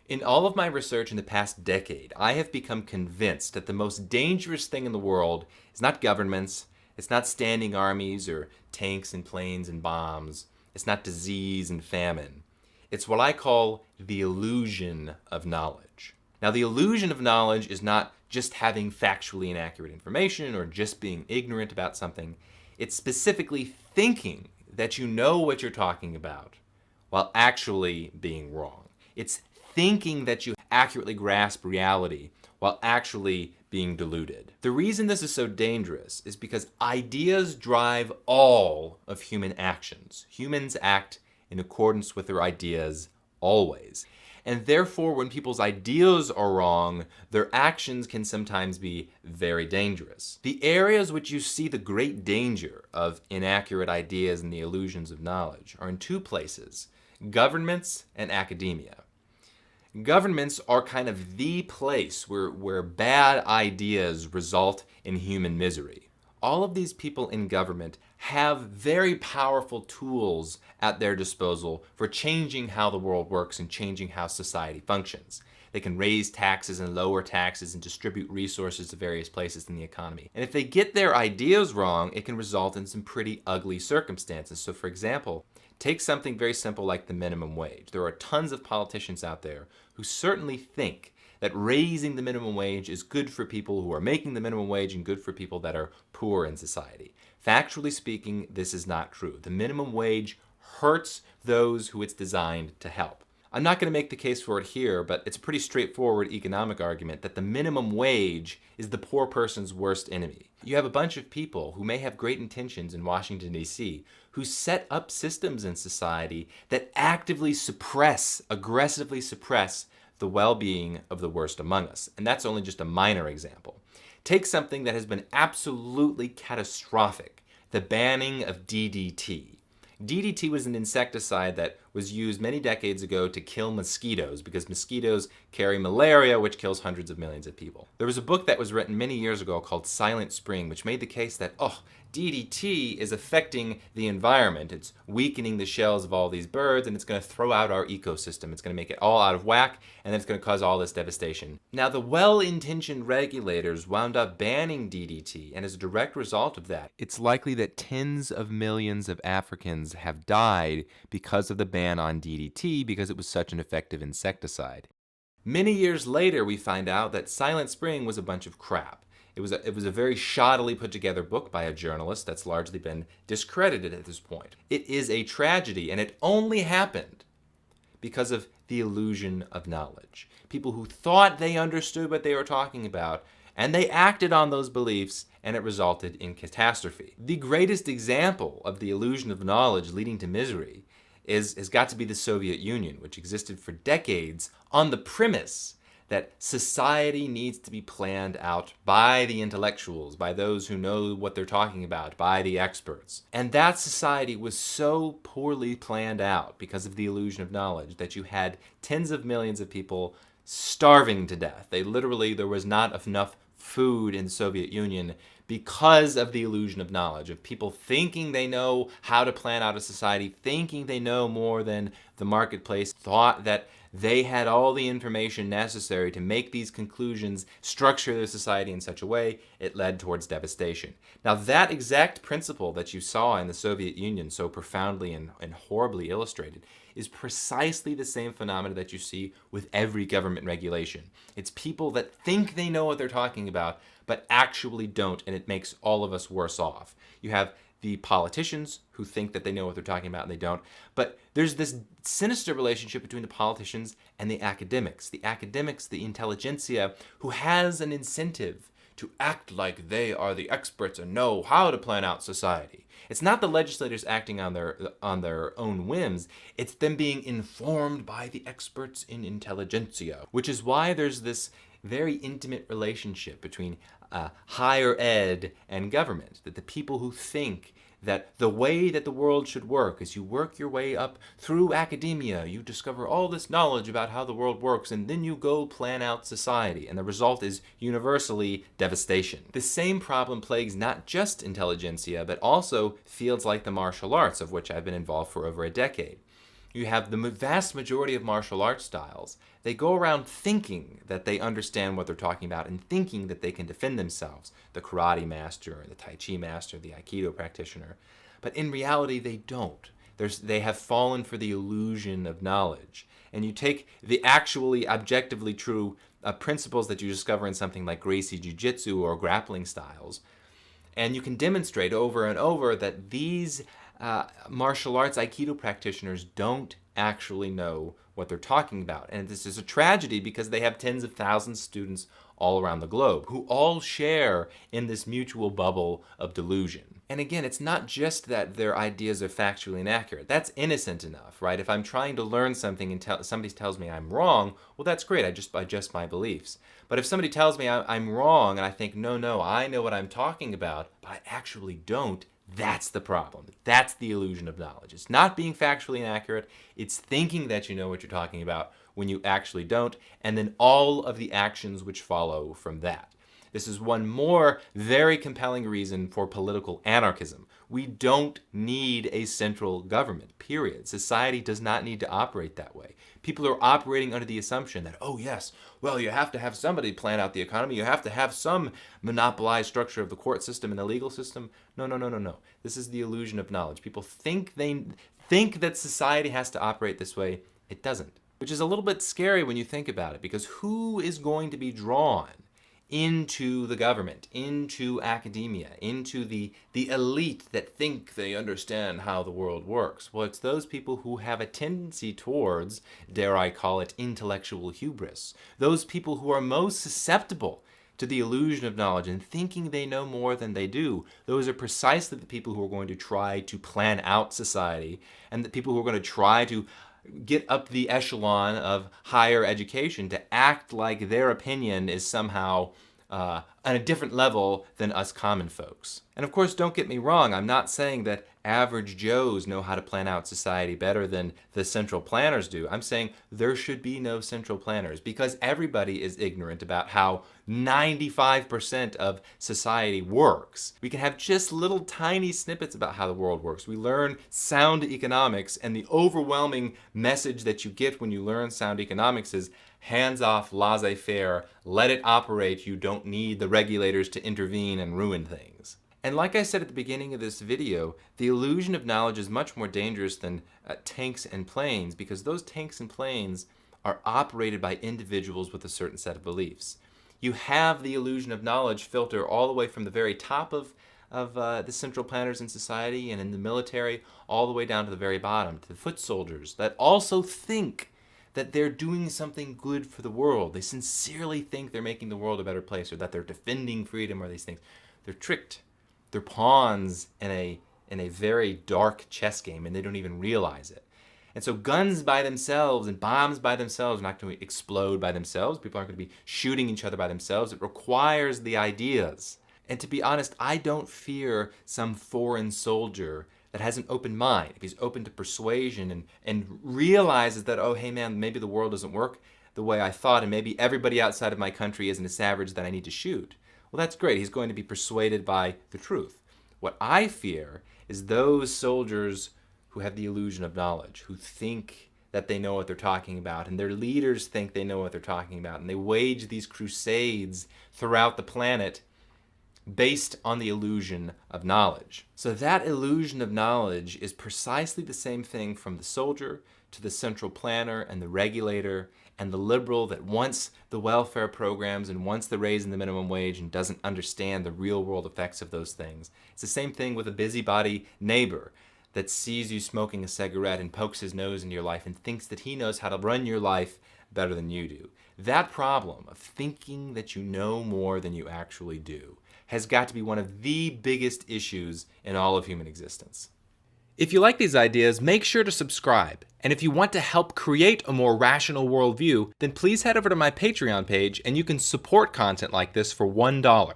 In all of my research in the past decade, I have become convinced that the most dangerous thing in the world is not governments, it's not standing armies or tanks and planes and bombs, it's not disease and famine. It's what I call the illusion of knowledge. Now, the illusion of knowledge is not just having factually inaccurate information or just being ignorant about something. It's specifically thinking that you know what you're talking about while actually being wrong. It's thinking that you accurately grasp reality while actually being deluded. The reason this is so dangerous is because ideas drive all of human actions. Humans act in accordance with their ideas always. And therefore, when people's ideas are wrong, their actions can sometimes be very dangerous. The areas which you see the great danger of inaccurate ideas and the illusions of knowledge are in two places: governments and academia. Governments are kind of the place where bad ideas result in human misery. All of these people in government have very powerful tools at their disposal for changing how the world works and changing how society functions. They can raise taxes and lower taxes and distribute resources to various places in the economy. And if they get their ideas wrong, it can result in some pretty ugly circumstances. So for example, take something very simple like the minimum wage. There are tons of politicians out there who certainly think that raising the minimum wage is good for people who are making the minimum wage and good for people that are poor in society. Factually speaking, this is not true. The minimum wage hurts those who it's designed to help. I'm not going to make the case for it here, but it's a pretty straightforward economic argument that the minimum wage is the poor person's worst enemy. You have a bunch of people who may have great intentions in Washington, D.C., who set up systems in society that actively suppress, aggressively suppress the well-being of the worst among us. And that's only just a minor example. Take something that has been absolutely catastrophic: the banning of DDT. DDT was an insecticide that was used many decades ago to kill mosquitoes because mosquitoes carry malaria, which kills hundreds of millions of people. There was a book that was written many years ago called Silent Spring, which made the case that, DDT is affecting the environment. It's weakening the shells of all these birds, and it's going to throw out our ecosystem. It's going to make it all out of whack, and then it's going to cause all this devastation. Now, the well-intentioned regulators wound up banning DDT, and as a direct result of that, it's likely that tens of millions of Africans have died because of the ban on DDT because it was such an effective insecticide. Many years later, we find out that Silent Spring was a bunch of crap. It was a very shoddily put together book by a journalist that's largely been discredited at this point. It is a tragedy, and it only happened because of the illusion of knowledge. People who thought they understood what they were talking about, and they acted on those beliefs, and it resulted in catastrophe. The greatest example of the illusion of knowledge leading to misery has got to be the Soviet Union, which existed for decades on the premise that society needs to be planned out by the intellectuals, by those who know what they're talking about, by the experts. And that society was so poorly planned out because of the illusion of knowledge that you had tens of millions of people starving to death. There was not enough food in the Soviet Union because of the illusion of knowledge, of people thinking they know how to plan out a society, thinking they know more than the marketplace, thought that they had all the information necessary to make these conclusions, structure their society in such a way, it led towards devastation. Now, that exact principle that you saw in the Soviet Union so profoundly and horribly illustrated is precisely the same phenomena that you see with every government regulation. It's people that think they know what they're talking about, but actually don't, and it makes all of us worse off. You have the politicians who think that they know what they're talking about and they don't. But there's this sinister relationship between the politicians and the academics. The academics, the intelligentsia, who has an incentive to act like they are the experts and know how to plan out society. It's not the legislators acting on their own whims. It's them being informed by the experts in intelligentsia, which is why there's this very intimate relationship between higher ed and government, that the people who think that the way that the world should work is you work your way up through academia, you discover all this knowledge about how the world works, and then you go plan out society, and the result is universally devastation. The same problem plagues not just intelligentsia, but also fields like the martial arts, of which I've been involved for over a decade. You have the vast majority of martial arts styles. They go around thinking that they understand what they're talking about and thinking that they can defend themselves. The karate master, the tai chi master, the aikido practitioner. But in reality, they don't. They have fallen for the illusion of knowledge. And you take the actually objectively true principles that you discover in something like Gracie Jiu-Jitsu or grappling styles, and you can demonstrate over and over that these martial arts Aikido practitioners don't actually know what they're talking about. And this is a tragedy because they have tens of thousands of students all around the globe who all share in this mutual bubble of delusion. And again, it's not just that their ideas are factually inaccurate. That's innocent enough, right? If I'm trying to learn something and somebody tells me I'm wrong, well, that's great. I just adjust my beliefs. But if somebody tells me I'm wrong and I think, no, I know what I'm talking about, but I actually don't, that's the problem. That's the illusion of knowledge. It's not being factually inaccurate. It's thinking that you know what you're talking about when you actually don't, and then all of the actions which follow from that. This is one more very compelling reason for political anarchism. We don't need a central government, period. Society does not need to operate that way. People are operating under the assumption that, oh yes, well, you have to have somebody plan out the economy. You have to have some monopolized structure of the court system and the legal system. No. This is the illusion of knowledge. People think that society has to operate this way. It doesn't, which is a little bit scary when you think about it, because who is going to be drawn into the government, into academia, into the elite that think they understand how the world works? Well, it's those people who have a tendency towards, dare I call it, intellectual hubris. Those people who are most susceptible to the illusion of knowledge and thinking they know more than they do. Those are precisely the people who are going to try to plan out society, and the people who are going to try to get up the echelon of higher education to act like their opinion is somehow on a different level than us common folks. And of course, don't get me wrong, I'm not saying that average Joes know how to plan out society better than the central planners do. I'm saying there should be no central planners because everybody is ignorant about how 95% of society works. We can have just little tiny snippets about how the world works. We learn sound economics, and the overwhelming message that you get when you learn sound economics is hands off, laissez-faire, let it operate. You don't need the regulators to intervene and ruin things. And like I said at the beginning of this video, the illusion of knowledge is much more dangerous than tanks and planes, because those tanks and planes are operated by individuals with a certain set of beliefs. You have the illusion of knowledge filter all the way from the very top of the central planners in society and in the military, all the way down to the very bottom, to the foot soldiers that also think that they're doing something good for the world. They sincerely think they're making the world a better place, or that they're defending freedom, or these things. They're tricked. They're pawns in a very dark chess game, and they don't even realize it. And so guns by themselves and bombs by themselves are not going to explode by themselves. People aren't going to be shooting each other by themselves. It requires the ideas. And to be honest, I don't fear some foreign soldier that has an open mind. If he's open to persuasion and realizes that, oh, hey man, maybe the world doesn't work the way I thought, and maybe everybody outside of my country isn't a savage that I need to shoot. Well, that's great. He's going to be persuaded by the truth. What I fear is those soldiers who have the illusion of knowledge, who think that they know what they're talking about, and their leaders think they know what they're talking about, and they wage these crusades throughout the planet based on the illusion of knowledge. So that illusion of knowledge is precisely the same thing from the soldier to the central planner and the regulator and the liberal that wants the welfare programs and wants the raise in the minimum wage and doesn't understand the real world effects of those things. It's the same thing with a busybody neighbor that sees you smoking a cigarette and pokes his nose into your life and thinks that he knows how to run your life better than you do. That problem of thinking that you know more than you actually do has got to be one of the biggest issues in all of human existence. If you like these ideas, make sure to subscribe. And if you want to help create a more rational worldview, then please head over to my Patreon page and you can support content like this for $1.